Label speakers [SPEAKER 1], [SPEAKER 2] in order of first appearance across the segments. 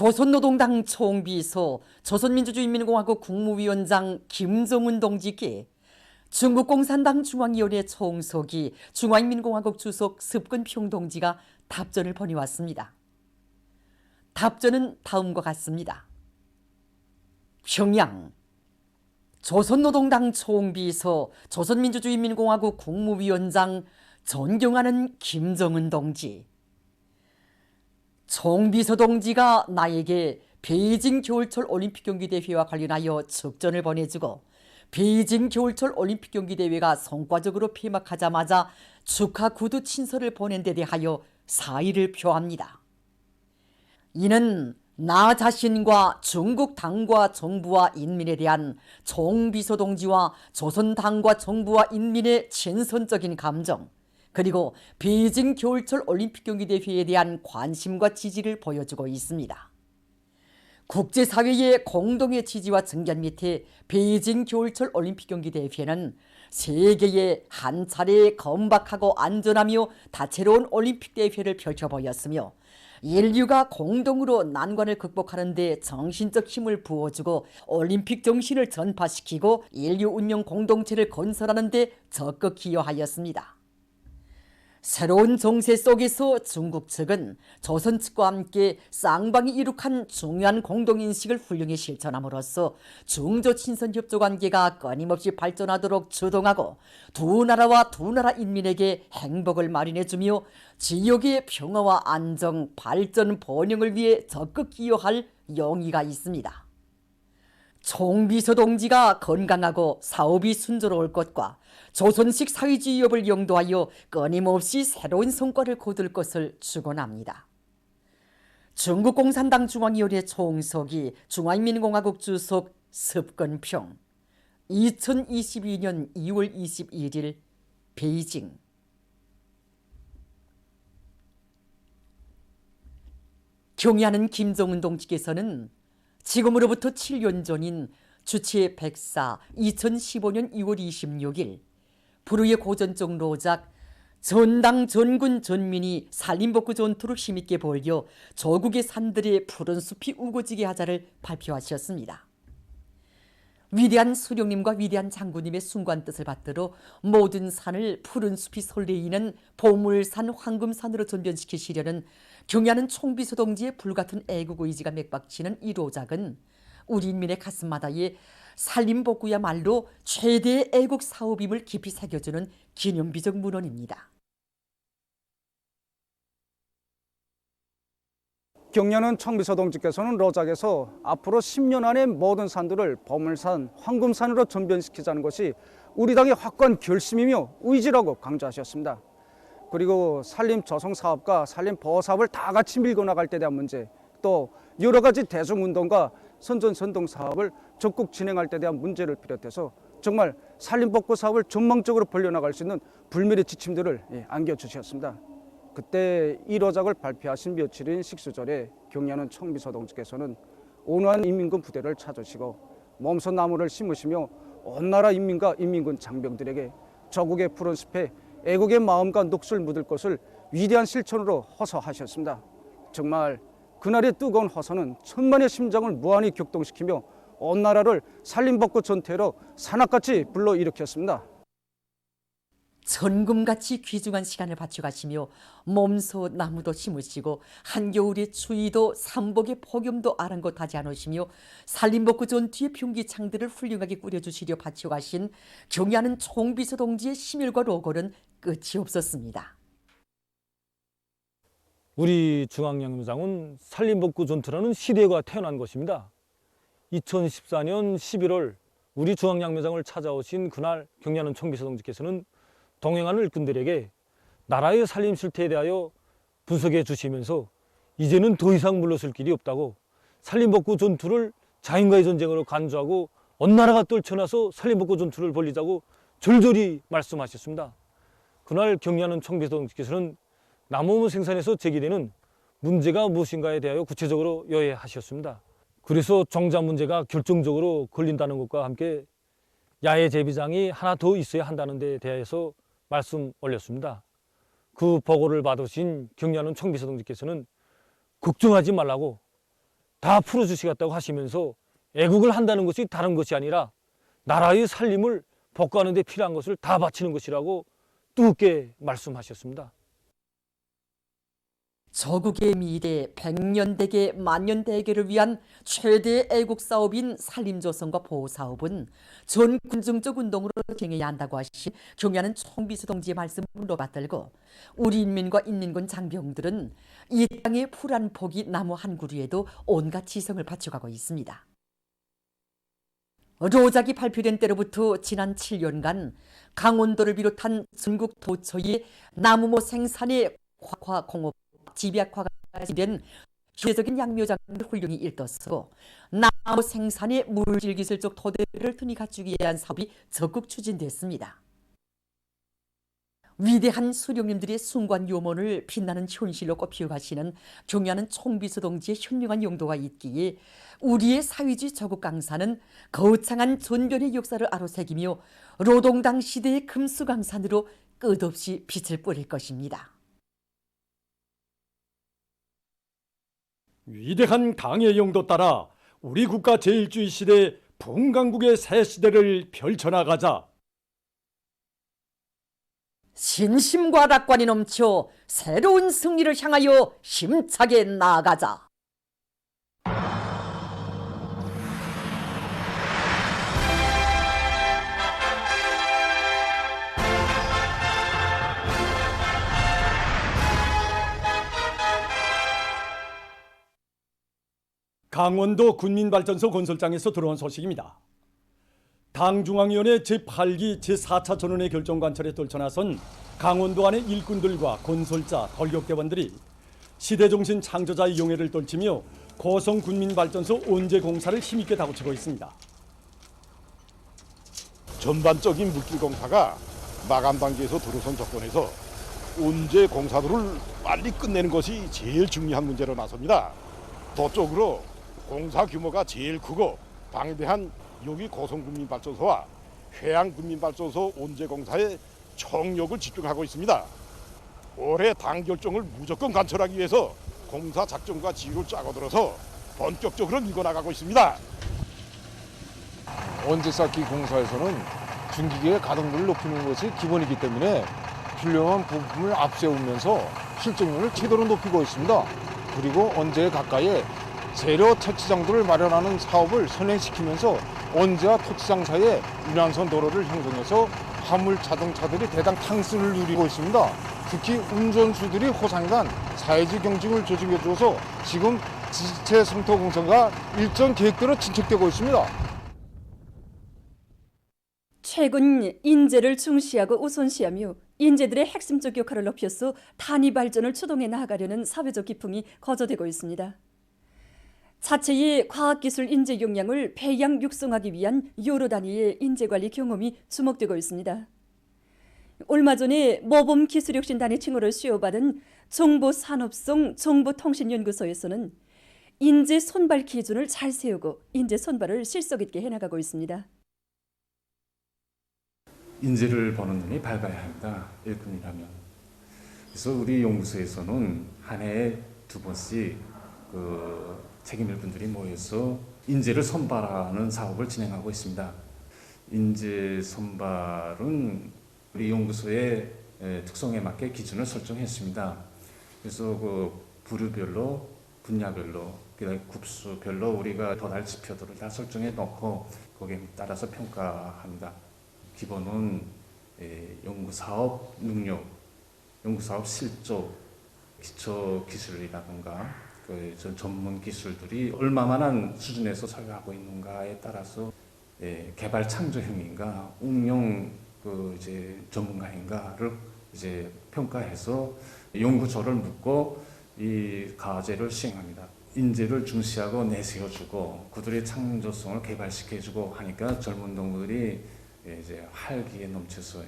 [SPEAKER 1] 조선노동당 총비서 조선민주주의인민공화국 국무위원장 김정은 동지께 중국 공산당 중앙위원회 총서기 중화인민공화국 주석 습근평 동지가 답전을 보내왔습니다. 답전은 다음과 같습니다. 평양 조선노동당 총비서 조선민주주의인민공화국 국무위원장 존경하는 김정은 동지, 총비서 동지가 나에게 베이징 겨울철 올림픽 경기대회와 관련하여 척전을 보내주고 베이징 겨울철 올림픽 경기대회가 성과적으로 폐막하자마자 축하 구두 친서를 보낸 데 대하여 사의를 표합니다. 이는 나 자신과 중국 당과 정부와 인민에 대한 총비서 동지와 조선 당과 정부와 인민의 친선적인 감정, 그리고 베이징 겨울철 올림픽 경기대회에 대한 관심과 지지를 보여주고 있습니다. 국제사회의 공동의 지지와 증견 밑에 베이징 겨울철 올림픽 경기대회는 세계에 한 차례 건박하고 안전하며 다채로운 올림픽 대회를 펼쳐보였으며 인류가 공동으로 난관을 극복하는 데 정신적 힘을 부어주고 올림픽 정신을 전파시키고 인류 운명 공동체를 건설하는 데 적극 기여하였습니다. 새로운 정세 속에서 중국 측은 조선 측과 함께 쌍방이 이룩한 중요한 공동인식을 훌륭히 실천함으로써 중조 친선 협조 관계가 끊임없이 발전하도록 주동하고 두 나라와 두 나라 인민에게 행복을 마련해주며 지역의 평화와 안정, 발전, 번영을 위해 적극 기여할 용의가 있습니다. 총비서 동지가 건강하고 사업이 순조로울 것과 조선식 사회주의업을 영도하여 끊임없이 새로운 성과를 거둘 것을 축원합니다. 중국 공산당 중앙위원회 총서기 중화인민공화국 주석 습근평 2022년 2월 21일 베이징. 경의하는 김정은 동지께서는 지금으로부터 7년 전인 주체 104 2015년 2월 26일 불후의 고전적 노작 전당 전군 전민이 산림복구 전투를 힘있게 벌여 조국의 산들의 푸른 숲이 우거지게 하자를 발표하셨습니다. 위대한 수령님과 위대한 장군님의 순간 뜻을 받들어 모든 산을 푸른 숲이 설레이는 보물산 황금산으로 전변시키시려는 경의하는 총비서 동지의 불같은 애국 의지가 맥박치는 이 로작은 우리 인민의 가슴마다의 산림복구야말로 최대의 애국 사업임을 깊이 새겨주는 기념비적 문헌입니다.
[SPEAKER 2] 경의하는 총비서 동지께서는 로작에서 앞으로 10년 안에 모든 산들을 보물산, 황금산으로 전변시키자는 것이 우리 당의 확고한 결심이며 의지라고 강조하셨습니다. 그리고 산림 조성 사업과 산림 보호 사업을 다 같이 밀고 나갈 때 대한 문제, 또 여러 가지 대중운동과 선전선동 사업을 적극 진행할 때 대한 문제를 비롯해서 정말 산림 복구 사업을 전망적으로 벌려나갈 수 있는 불멸의 지침들을 안겨주셨습니다. 그때 이 로작을 발표하신 며칠인 식수절에 경의하는 총비서 동지께서는 온화한 인민군 부대를 찾으시고 몸소 나무를 심으시며 온 나라 인민과 인민군 장병들에게 조국의 푸른 숲에 애국의 마음과 녹슬 묻을 것을 위대한 실천으로 호소하셨습니다. 정말 그날의 뜨거운 호소는 천만의 심장을 무한히 격동시키며 온 나라를 산림복구 전태로 산악같이 불러일으켰습니다.
[SPEAKER 1] 천금같이 귀중한 시간을 바쳐가시며 몸소 나무도 심으시고 한겨울의 추위도 삼복의 폭염도 아랑곳하지 않으시며 산림복구 전투의 병기창들을 훌륭하게 꾸려주시려 바쳐가신 경의하는 총비서 동지의 심혈과 노고는 끝이 없었습니다.
[SPEAKER 3] 우리 중앙양무장은 산림복구 전투라는 시대가 태어난 것입니다. 2014년 11월 우리 중앙양무장을 찾아오신 그날 경의하는 총비서 동지께서는 동행하는 일꾼들에게 나라의 산림 실태에 대하여 분석해 주시면서 이제는 더 이상 물러설 길이 없다고 산림복구 전투를 자인과의 전쟁으로 간주하고 온 나라가 떨쳐나서 산림복구 전투를 벌리자고 절절히 말씀하셨습니다. 그날 경의하는 총비서 동지께서는 나무 생산에서 제기되는 문제가 무엇인가에 대하여 구체적으로 여해하셨습니다. 그래서 종자 문제가 결정적으로 걸린다는 것과 함께 야외 제비장이 하나 더 있어야 한다는 데 대해서 말씀 올렸습니다. 그 보고를 받으신 경의하는 총비서 동지께서는 걱정하지 말라고 다 풀어주시겠다고 하시면서 애국을 한다는 것이 다른 것이 아니라 나라의 살림을 복구하는 데 필요한 것을 다 바치는 것이라고 뜨겁게 말씀하셨습니다.
[SPEAKER 1] 조국의 미래 100년대계 만년대계를 위한 최대 애국 사업인 산림조성과 보호사업은 전 군중적 운동으로 진행해야 한다고 하신 경야는 총비서 동지의 말씀으로 받들고 우리 인민과 인민군 장병들은 이 땅의 풀 한 포기 나무 한 그루에도 온갖 지성을 바쳐가고 있습니다. 로작이 발표된 때로부터 지난 7년간 강원도를 비롯한 전국 도처의 나무모 생산의 화공업 집약화가 된 효과적인 양묘장을 훌륭히 일떴고 나무 생산의 물질기술적 토대를 튼히 갖추기 위한 사업이 적극 추진됐습니다. 위대한 수령님들의 숭고한 요mon을 빛나는 현실로 꼽혀가시는 경야는 총비서 동지의 현명한 용도가 있기에 우리의 사회주의 조국 강사는 거창한 전변의 역사를 아로새기며 노동당 시대의 금수강산으로 끝없이 빛을 뿌릴 것입니다.
[SPEAKER 4] 위대한 당의 용도 따라 우리 국가 제1주의 시대 분강국의 새 시대를 펼쳐나가자.
[SPEAKER 1] 신심과 낙관이 넘쳐 새로운 승리를 향하여 힘차게 나아가자.
[SPEAKER 4] 강원도 군민발전소 건설장에서 들어온 소식입니다. 당중앙위원회 제8기 제4차 전원회 결정 관철에 떨쳐나선 강원도 안의 일꾼들과 건설자, 돌격대원들이 시대정신 창조자의 용해를 떨치며 고성 군민발전소 온재 공사를 힘있게 다구치고 있습니다.
[SPEAKER 5] 전반적인 물길 공사가 마감 단계에서 들어선 조건에서 온재 공사들을 빨리 끝내는 것이 제일 중요한 문제로 나섭니다. 도쪽으로 공사 규모가 제일 크고 방대한 여기 고성군민발전소와 회양군민발전소 온재공사에 총력을 집중하고 있습니다. 올해 당 결정을 무조건 관철하기 위해서 공사 작전과 지휘를 짜고 들어서 본격적으로 밀고나가고 있습니다.
[SPEAKER 6] 온재 쌓기 공사에서는 중기계의 가동률을 높이는 것이 기본이기 때문에 훌륭한 부품을 앞세우면서 실적률을 최대로 높이고 있습니다. 그리고 온재 가까이에 재료 채취장들을 마련하는 사업을 선행시키면서 온재와 토치장 사이에 유난선 도로를 형성해서 화물 자동차들이 대당 탕수를 누리고 있습니다. 특히 운전수들이 호상간 사회적 경직을 조직해 주어서 지금 지체 성토 공사가 일정 계획대로 진척되고 있습니다.
[SPEAKER 7] 최근 인재를 중시하고 우선시하며 인재들의 핵심적 역할을 높여서 단위 발전을 추동해 나아가려는 사회적 기풍이 거저되고 있습니다. 자체의 과학기술 인재 역량을培养 육성하기 위한 여러 단위의 인재관리 경험이 주목되고 있습니다. 얼마 전에 모범기술혁신단의 칭호를 수여받은 정보산업성 정보통신연구소에서는 인재 선발 기준을 잘 세우고 인재 선발을 실속 있게 해나가고 있습니다.
[SPEAKER 8] 인재를 보는 눈이 밝아야 합니다. 일꾼이라면. 그래서 우리 연구소에서는 한 해에 2번씩 책임질 분들이 모여서 인재를 선발하는 사업을 진행하고 있습니다. 인재 선발은 우리 연구소의 특성에 맞게 기준을 설정했습니다. 그래서 부류별로, 분야별로, 급수별로 우리가 도달 지표들을 다 설정해 놓고 거기에 따라서 평가합니다. 기본은 연구사업 능력, 연구사업 실적, 기초기술이라든가 전문 기술들이 얼마만한 수준에서 설계하고 있는가에 따라서 개발 창조형인가, 응용 전문가인가를 평가해서 연구조를 묻고 이 과제를 시행합니다. 인재를 중시하고 내세워주고 그들의 창조성을 개발시켜주고 하니까 젊은 동물이 활기에 넘쳐서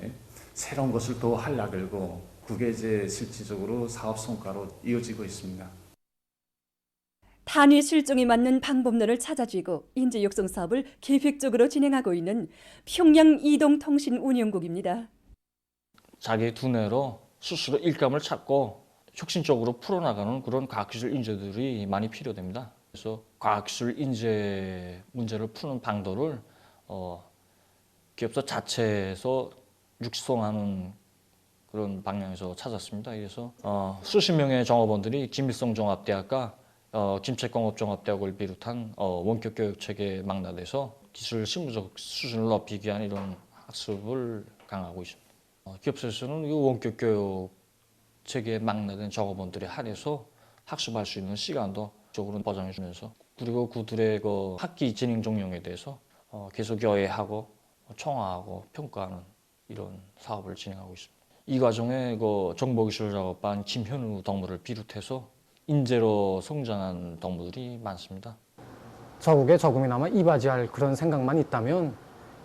[SPEAKER 8] 새로운 것을 또 하려고 그게 실질적으로 사업 성과로 이어지고 있습니다.
[SPEAKER 7] 단위 실종에 맞는 방법론을 찾아쥐고 인재 육성 사업을 계획적으로 진행하고 있는 평양 이동통신운영국입니다.
[SPEAKER 9] 자기 두뇌로 스스로 일감을 찾고 혁신적으로 풀어나가는 그런 과학기술 인재들이 많이 필요됩니다. 그래서 과학기술 인재 문제를 푸는 방도를 기업사 자체에서 육성하는 그런 방향에서 찾았습니다. 그래서 수십 명의 종업원들이 김일성 종합대학과 김책공업종합대학을 비롯한 원격 교육 체계에 망라돼서 기술 실무적 수준을 높이기 위한 이런 학습을 강화하고 있습니다. 기업사에서는 이 원격 교육 체계에 망라된 종업원들에 한해서 학습할 수 있는 시간도 적으로 보장해 주면서, 그리고 그들의 그 학기 진행 종용에 대해서 계속 여해하고 총화하고 평가하는 이런 사업을 진행하고 있습니다. 이 과정에 그 정보기술 작업반 김현우 동무를 비롯해서 인재로 성장한 동무들이 많습니다.
[SPEAKER 10] 조국에 조금이나마 이바지할 그런 생각만 있다면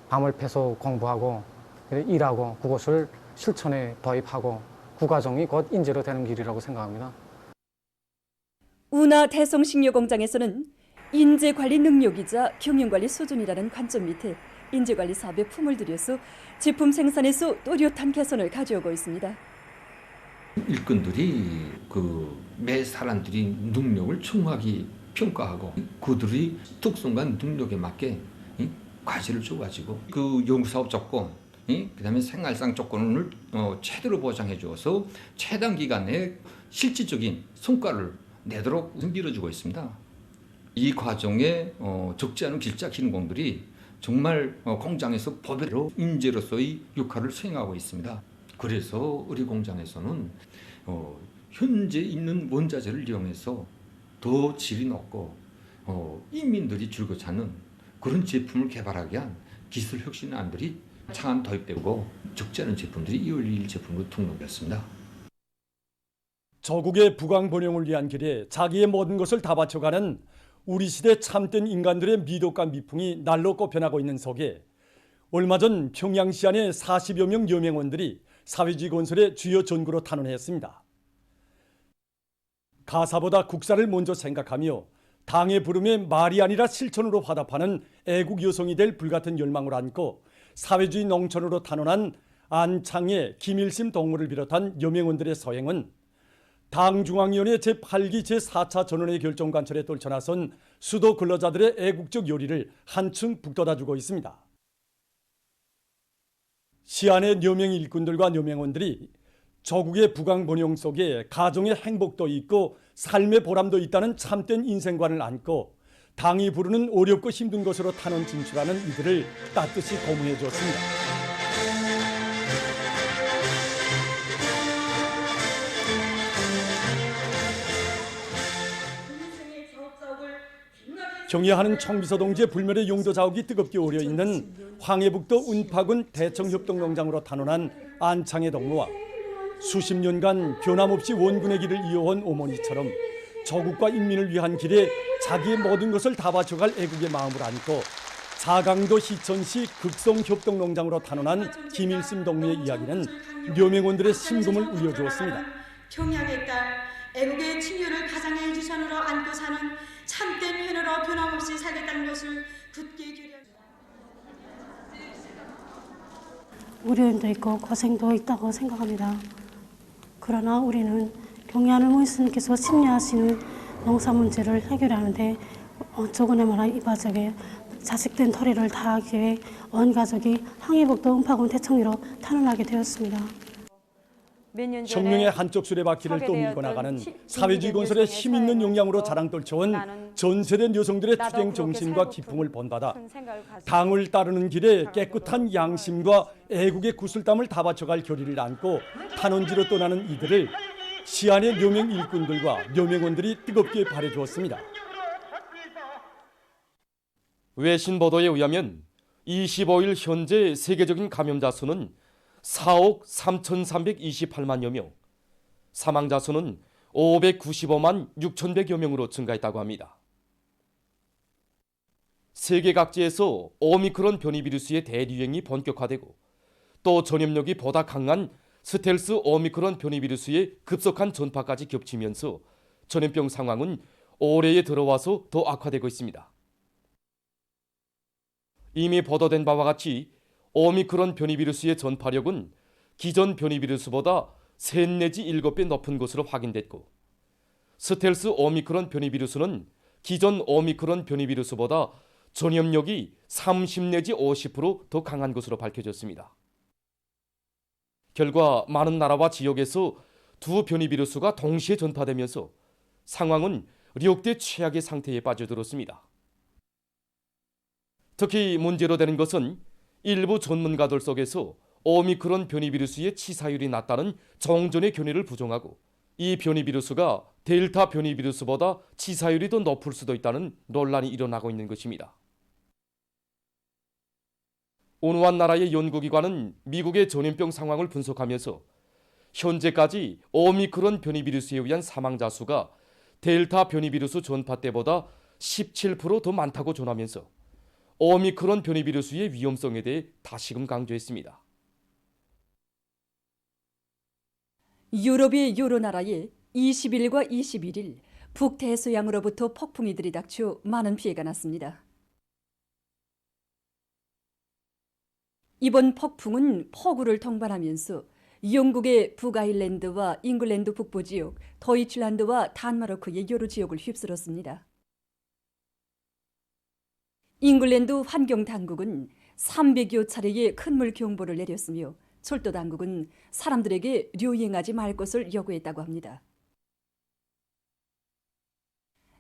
[SPEAKER 10] 밤을 패서 공부하고 일하고 그것을 실천에 도입하고 그 과정이 곧 인재로 되는 길이라고 생각합니다.
[SPEAKER 7] 운하 대성식료공장에서는 인재관리 능력이자 경영관리 수준이라는 관점 밑에 인재관리 사업에 품을 들여서 제품 생산에서 또렷한 개선을 가져오고 있습니다.
[SPEAKER 11] 일꾼들이 매 사람들이 능력을 충분하게 평가하고 그들이 특성과 능력에 맞게 과제를 줘가지고 그 연구사업 조건, 그다음에 생활상 조건을 최대로 보장해 주어서 최단 기간에 실질적인 성과를 내도록 밀어주고 있습니다. 이 과정에 적지 않은 길자 기능공들이 정말 공장에서 법대로 인재로서의 역할을 수행하고 있습니다. 그래서 우리 공장에서는 현재 있는 원자재를 이용해서 더 질이 높고 인민들이 즐겨 찾는 그런 제품을 개발하기 위한 기술 혁신안들이 창안 도입되고 적지 않은 제품들이 2월 2일 제품으로 등록됐습니다.
[SPEAKER 4] 조국의 부강 번영을 위한 길에 자기의 모든 것을 다 바쳐가는 우리 시대 참된 인간들의 미덕과 미풍이 날로 꼽혀나고 있는 속에 얼마 전 평양시 안에 40여 명 여명원들이 사회주의 건설의 주요 전구로 탄원했습니다. 가사보다 국사를 먼저 생각하며 당의 부름에 말이 아니라 실천으로 화답하는 애국 여성이 될 불같은 열망을 안고 사회주의 농촌으로 탄원한 안창의 김일심 동무를 비롯한 여명원들의 서행은 당중앙위원회 제8기 제4차 전원의 결정관철에 떨쳐나선 수도 근로자들의 애국적 요리를 한층 북돋아주고 있습니다. 시안의 여명 일꾼들과 여명원들이 조국의 부강 번영 속에 가정의 행복도 있고 삶의 보람도 있다는 참된 인생관을 안고 당이 부르는 어렵고 힘든 것으로 탄원 진출하는 이들을 따뜻이 고무해 주었습니다. 경애하는 청비서 동지의 불멸의 용도 자욱이 뜨겁게 오려 있는 황해북도 운파군 대청협동농장으로 탄원한 안창의 동무와 수십 년간 변함없이 원군의 길을 이어온 어머니처럼 조국과 인민을 위한 길에 자기의 모든 것을 다 바쳐갈 애국의 마음을 안고 자강도 희천시 극성협동농장으로 탄원한 김일심 동무의 이야기는 묘명원들의 심금을 울려주었습니다.
[SPEAKER 12] 평양의 딸, 애국의 친유를 가장의 지선으로 안고 사는 참된 현으로 변함없이 살겠다는 것을 굳게 결의합니다.
[SPEAKER 13] 어려움도 있고 고생도 있다고 생각합니다. 그러나 우리는 경의하는 문스님께서 심리하시는 농사 문제를 해결하는데 조금에마나 이바적에 자식된 토리를 다하기 위해 온 가족이 황해북도 은파군 대청리로 탄원하게 되었습니다.
[SPEAKER 4] 혁명의 한쪽 수레바퀴를 또 밀고 나가는 사회주의 건설의 힘있는 역량으로 자랑 떨쳐온 전 세대 여성들의 투쟁 정신과 기풍을 본받아 당을 따르는 길에 깨끗한 양심과 애국의 구슬땀을 다 바쳐갈 결의를 안고 탄원지로 떠나는 이들을 시안의 여명 일꾼들과 여명원들이 뜨겁게 바래주었습니다. 외신 보도에 의하면 25일 현재 세계적인 감염자 수는 4억 3,328만여 명, 사망자 수는 595만 6,100여 명으로 증가했다고 합니다. 세계 각지에서 오미크론 변이 비루스의 대유행이 본격화되고 또 전염력이 보다 강한 스텔스 오미크론 변이 비루스의 급속한 전파까지 겹치면서 전염병 상황은 올해에 들어와서 더 악화되고 있습니다. 이미 보도된 바와 같이 오미크론 변이 비루스의 전파력은 기존 변이 비루스보다 3 내지 7배 높은 것으로 확인됐고 스텔스 오미크론 변이 비루스는
[SPEAKER 14] 기존 오미크론 변이 비루스보다 전염력이 30 내지 50% 더 강한 것으로 밝혀졌습니다. 결과 많은 나라와 지역에서 두 변이 비루스가 동시에 전파되면서 상황은 역대 최악의 상태에 빠져들었습니다. 특히 문제로 되는 것은 일부 전문가들 속에서 오미크론 변이 비루스의 치사율이 낮다는 정전의 견해를 부정하고 이 변이 비루스가 델타 변이 비루스보다 치사율이 더 높을 수도 있다는 논란이 일어나고 있는 것입니다. 어느 한 나라의 연구기관은 미국의 전염병 상황을 분석하면서 현재까지 오미크론 변이 비루스에 의한 사망자 수가 델타 변이 비루스 전파 때보다 17% 더 많다고 전하면서 오미크론 변이 비루스의 위험성에 대해 다시금 강조했습니다.
[SPEAKER 7] 유럽의 여러 나라에 20일과 21일 북대서양으로부터 폭풍이 들이닥쳐 많은 피해가 났습니다. 이번 폭풍은 폭우를 동반하면서 영국의 북아일랜드와 잉글랜드 북부 지역, 도이칠란드와 단마르크의 여러 지역을 휩쓸었습니다. 잉글랜드 환경당국은 300여 차례의 큰 물 경보를 내렸으며 철도당국은 사람들에게 료행하지 말 것을 요구했다고 합니다.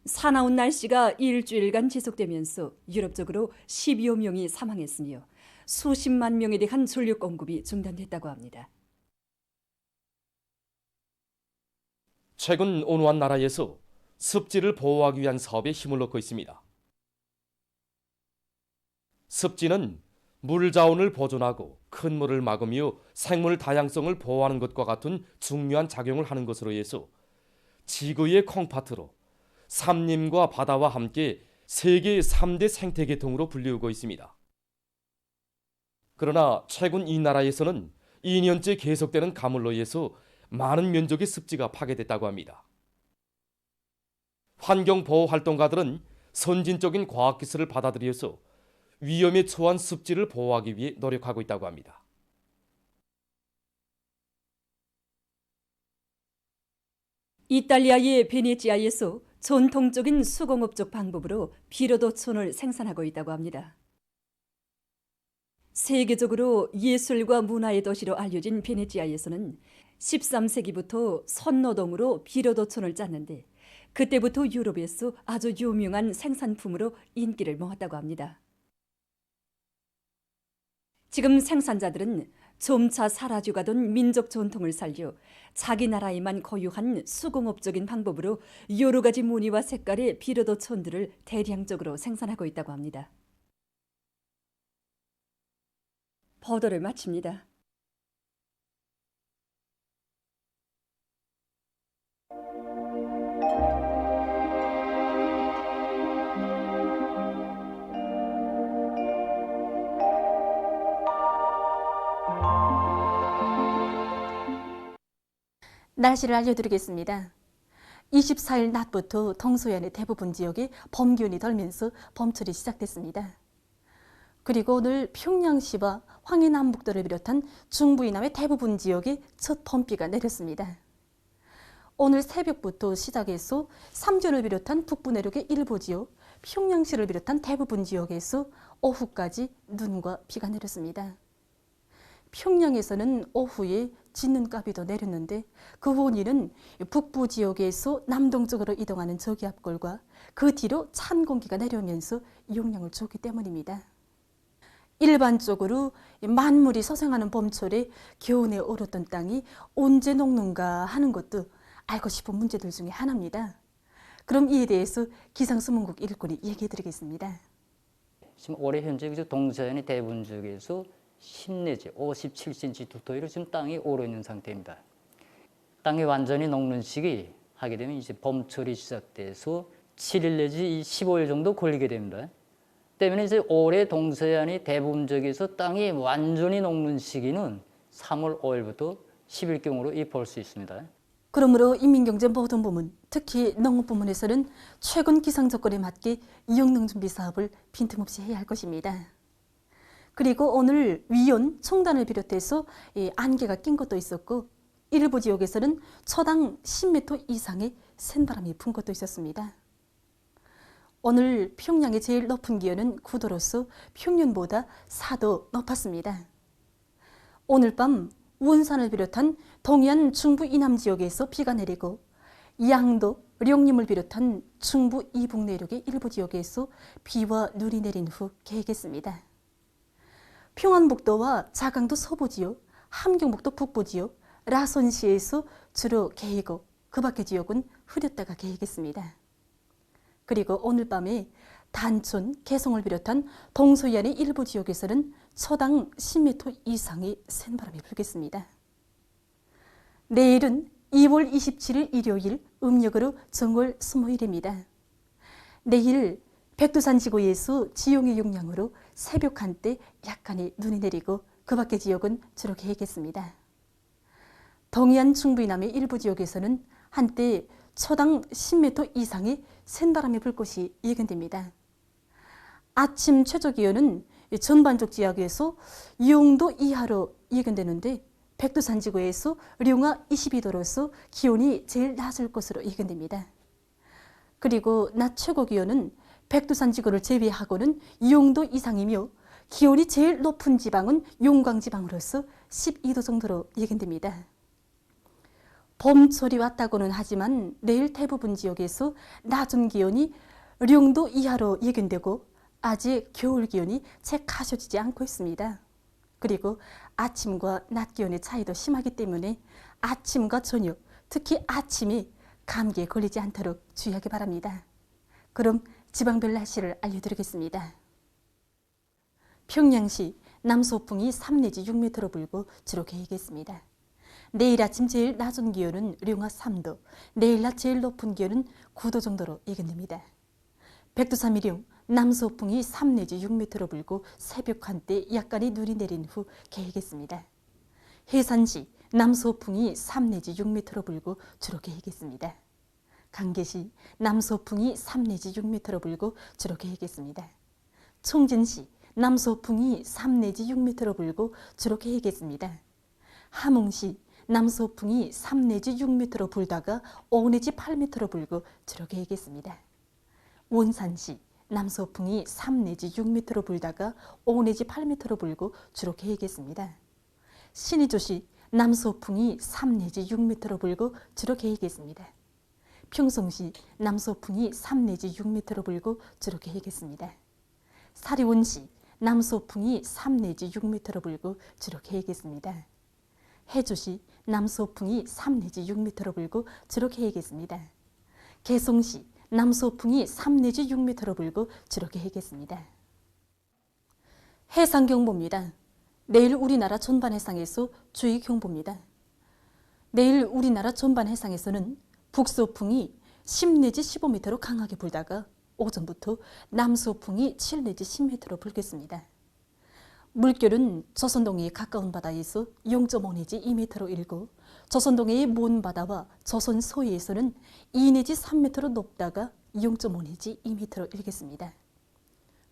[SPEAKER 7] 사나운 날씨가 일주일간 지속되면서 유럽적으로 10여 명이 사망했으며 수십만 명에 대한 전력 공급이 중단됐다고 합니다.
[SPEAKER 14] 최근 어느 한 나라에서 습지를 보호하기 위한 사업에 힘을 넣고 있습니다. 습지는 물 자원을 보존하고 큰 물을 막으며 생물 다양성을 보호하는 것과 같은 중요한 작용을 하는 것으로 해서 지구의 콩팥으로 산림과 바다와 함께 세계 3대 생태계통으로 불리우고 있습니다. 그러나 최근 이 나라에서는 2년째 계속되는 가물로 인해서 많은 면적의 습지가 파괴됐다고 합니다. 환경보호활동가들은 선진적인 과학기술을 받아들여서 위험에 처한 습지를 보호하기 위해 노력하고 있다고 합니다.
[SPEAKER 7] 이탈리아의 베네치아에서 전통적인 수공업적 방법으로 비로도촌을 생산하고 있다고 합니다. 세계적으로 예술과 문화의 도시로 알려진 베네치아에서는 13세기부터 선노동으로 비로도촌을 짰는데 그때부터 유럽에서 아주 유명한 생산품으로 인기를 모았다고 합니다. 지금 생산자들은 점차 사라져가던 민족 전통을 살려 자기 나라에만 고유한 수공업적인 방법으로 여러 가지 무늬와 색깔의 비로도촌들을 대량적으로 생산하고 있다고 합니다. 보도를 마칩니다.
[SPEAKER 15] 날씨를 알려드리겠습니다. 24일 낮부터 동서안의 대부분 지역에 봄 기운이 돌면서 봄철이 시작됐습니다. 그리고 오늘 평양시와 황해남북도를 비롯한 중부 이남의 대부분 지역에 첫 봄비가 내렸습니다. 오늘 새벽부터 시작해서 삼전을 비롯한 북부 내륙의 일부 지역, 평양시를 비롯한 대부분 지역에서 오후까지 눈과 비가 내렸습니다. 평양에서는 오후에 진눈가비도 내렸는데 그 원인은 북부 지역에서 남동쪽으로 이동하는 저기압골과 그 뒤로 찬 공기가 내려오면서 영향을 줬기 때문입니다. 일반적으로 만물이 서생하는 봄철에 겨운에 얼었던 땅이 언제 녹는가 하는 것도 알고 싶은 문제들 중에 하나입니다. 그럼 이에 대해서 기상수문국 일꾼이 얘기해 드리겠습니다.
[SPEAKER 16] 지금 올해 현재 동서안의 대부분 지역에서 10 내지 57cm 두터이로 지금 땅이 얼어 있는 상태입니다. 땅이 완전히 녹는 시기 하게 되면 이제 봄철이 시작돼서 7일 내지 15일 정도 걸리게 됩니다. 때문에 이제 올해 동서안의 대부분 지역에서 땅이 완전히 녹는 시기는 3월 5일부터 10일경으로 볼 수 있습니다.
[SPEAKER 15] 그러므로 인민경제보건부문, 특히 농업부문에서는 최근 기상 조건에 맞게 이용농 준비 사업을 빈틈없이 해야 할 것입니다. 그리고 오늘 위온, 총단을 비롯해서 안개가 낀 것도 있었고 일부 지역에서는 초당 10m 이상의 센바람이 분 것도 있었습니다. 오늘 평양의 제일 높은 기온은 9도로서 평년보다 4도 높았습니다. 오늘 밤 원산을 비롯한 동해안 중부 이남 지역에서 비가 내리고 양도, 령림을 비롯한 중부 이북 내륙의 일부 지역에서 비와 눈이 내린 후 개겠습니다. 평안북도와 자강도 서부 지역, 함경북도 북부 지역, 라선시에서 주로 개이고 그 밖의 지역은 흐렸다가 개겠습니다. 그리고 오늘 밤에 단촌, 개성을 비롯한 동서해안의 일부 지역에서는 초당 10m 이상의 센 바람이 불겠습니다. 내일은 2월 27일 일요일 음력으로 정월 20일입니다. 내일 백두산 지구에서 지용의 영향으로 새벽 한때 약간의 눈이 내리고 그 밖의 지역은 주로 개겠습니다. 동해안 중부 이남의 일부 지역에서는 한때 초당 10m 이상의 센 바람이 불 것이 예견됩니다. 아침 최저 기온은 전반적 지역에서 0도 이하로 예견되는데 백두산 지구에서 령화 22도로서 기온이 제일 낮을 것으로 예견됩니다. 그리고 낮 최고 기온은 백두산 지구를 제외하고는 0도 이상이며 기온이 제일 높은 지방은 용광 지방으로서 12도 정도로 예견됩니다. 봄철이 왔다고는 하지만 내일 대부분 지역에서 낮은 기온이 0도 이하로 예견되고 아직 겨울 기온이 채 가셔지지 않고 있습니다. 그리고 아침과 낮 기온의 차이도 심하기 때문에 아침과 저녁, 특히 아침이 감기에 걸리지 않도록 주의하기 바랍니다. 그럼 지방별 날씨를 알려드리겠습니다. 평양시 남서풍이 3 내지 6m로 불고 주로 개겠습니다. 내일 아침 제일 낮은 기온은 령화 3도, 내일 낮 제일 높은 기온은 9도 정도로 예견됩니다. 백두산 미령 남서풍이 3 내지 6m로 불고 새벽 한때 약간의 눈이 내린 후 개겠습니다. 해산시 남서풍이 3 내지 6m로 불고 주로 개겠습니다. 강계시 남서풍이 3 내지 6m로 불고 주로 개겠습니다. 총진시 남서풍이 3 내지 6m로 불고 주로 개겠습니다. 함흥시 남서풍이 3 내지 6m로 불다가 5 내지 8m로 불고 주로 개겠습니다. 원산시 남서풍이 3 내지 6m로 불다가 5 내지 8m로 불고 주로 개겠습니다. 신의주시 남서풍이 3 내지 6m로 불고 주로 개겠습니다. 평성시 남서풍이 3 내지 6m로 불고 주로 개겠습니다. 사리원시 남서풍이 3 내지 6m로 불고 주로 개겠습니다. 해주시 남서풍이 3 내지 6m로 불고 주로 개겠습니다. 개성시 남서풍이 3 내지 6m로 불고 주로 개겠습니다. 해상경보입니다. 내일 우리나라 전반 해상에서 주의경보입니다. 내일 우리나라 전반 해상에서는 북서풍이 10 내지 15m로 강하게 불다가 오전부터 남서풍이 7 내지 10m로 불겠습니다. 물결은 조선동해에 가까운 바다에서 0.5 내지 2m로 일고 조선동해의 먼 바다와 조선 서해에서는 2 내지 3m로 높다가 0.5 내지 2m로 일겠습니다.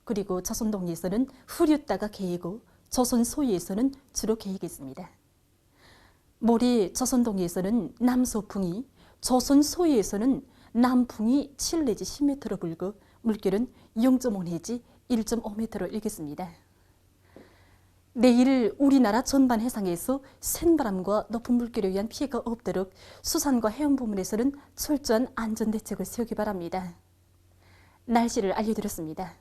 [SPEAKER 15] 그리고 조선동해에서는 흐렸다가 개이고 조선 서해에서는 주로 개이겠습니다. 모레 조선동해에서는 남서풍이, 조선 서해에서는 남풍이 7 내지 10m로 불고 물결은 0.5 내지 1.5m로 일겠습니다. 내일 우리나라 전반 해상에서 센 바람과 높은 물결에 의한 피해가 없도록 수산과 해운 부문에서는 철저한 안전대책을 세우기 바랍니다. 날씨를 알려드렸습니다.